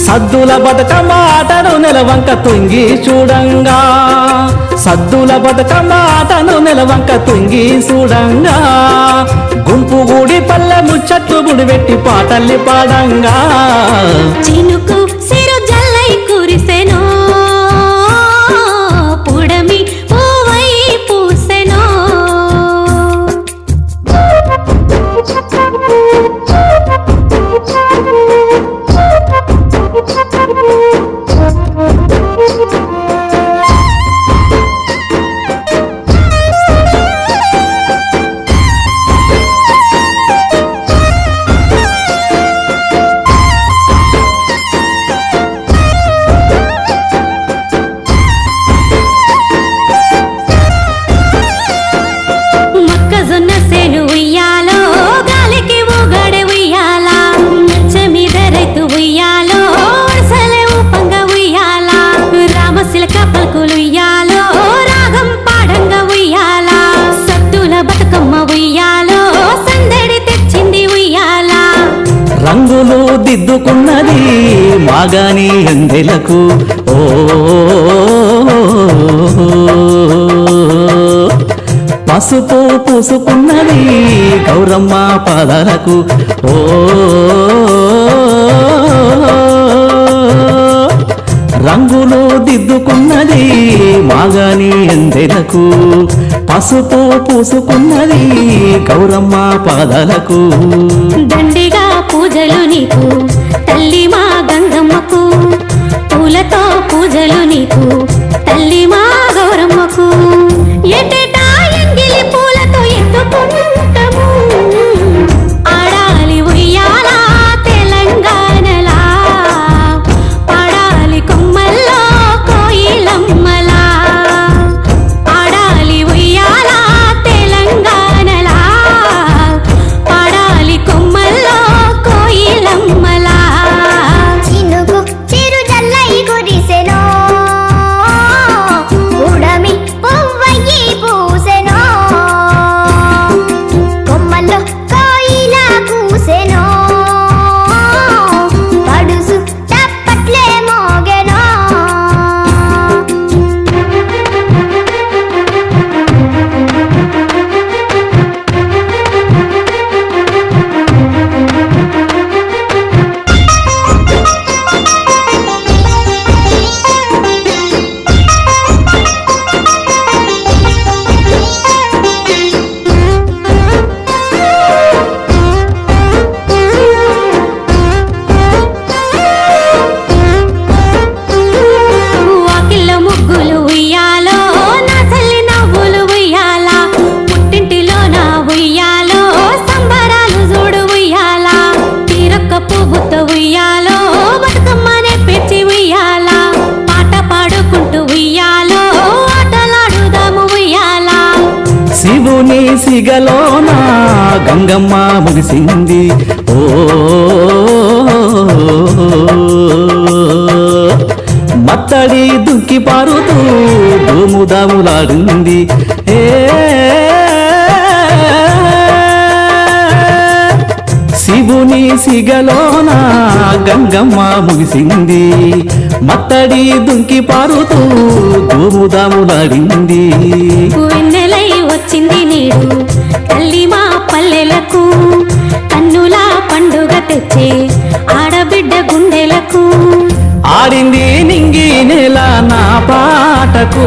సద్దుల బతుకమ్మ ఆటను నెలవంక తుంగి చూడంగా, సద్దుల బతుకమ్మ ఆటను నెలవంక తుంగి చూడంగా, గుంపు గూడి పల్లె ముచ్చట్లు గుడిపెట్టి పాటల్ని పాడంగా, చినుకు సిరు జల్లై కురిసెనో పుడమి పూవై పూసెనో, మొక్కజొన్న సేను ఉయ్యాలో గాలికి ఊగడే ఉయ్యాలా, చెమిద రైతు ఉయ్యాలో వరసలే ఊపంగ ఉయ్యాలా, రామశిలక పలుకులు ఉయ్యాలో రాగం పాడంగా ఉయ్యాలా, సద్దుల బతుకమ్మ ఉయ్యాలో సందడి తెచ్చింది ఉయ్యాలా, రంగులు దిద్దుకున్నది మాగాని అందెలకు ఓ పసుపు పూసుకున్నది గౌరమ్మ పాదాలకు ఓ రంగులు దిద్దుకున్నది మాగాని అందెలకు, పసుపు పూసుకున్నది గౌరమ్మ పాదాలకు, దండిగా పూజలు నీకు తల్లి మా గంగమ్మకు, పూలతో పూజలు నీకు తల్లి మా గౌరమ్మకు, ఎటెటా ఎంగిలి పూలతో ఎత్తుకుంటాము ఆడాలి ఉయ్యాలా తెలంగాణలా, పాడాలి కొమ్మల్లో కోయిలమ్మలా, ఆడాలి ఉయ్యాలా తెలంగాణలా, పాడాలి కొమ్మల్లో కోయిలమ్మలా, చినుకు చిరు జల్లై కురిసెనో ఉడమి పువ్వయ్యి పూసెనో, కొమ్మల్లో కోయిల కూసెనో పడుసు చప్పట్లే మోగెనో, వాకిల్లో ముగ్గులు ఉయ్యాలో నా తల్లి నవ్వులు ఉయ్యాలా, పుట్టింటిలో నా ఉయ్యాలో సంబరాలు చూడు ఉయ్యాలా, తీరొక్క పువ్వుతో ఉయ్యాలో బతుకమ్మనే పెంచి ఉయ్యాలా, పాట పాడుకుంటూ ఉయ్యాలో ఆటలాడుదాము ఉయ్యాలా, శివుని సిగలోన గంగమ్మ ముగిసింది ఓ మత్తడి దుక్కి పారుతూ దూముదాములాడింది ఏ శివుని సిగలోన గంగమ్మ ముగిసింది, మత్తడి దుంకి పారుతూ దూముదాములాడింది, వెన్నెలై వచ్చింది నీడు తల్లి మా పల్లెలకు, కన్నుల పండుగ తెచ్చే ఆడబిడ్డ గుండెలకు, ఆడింది నింగి నెల నా పాటకు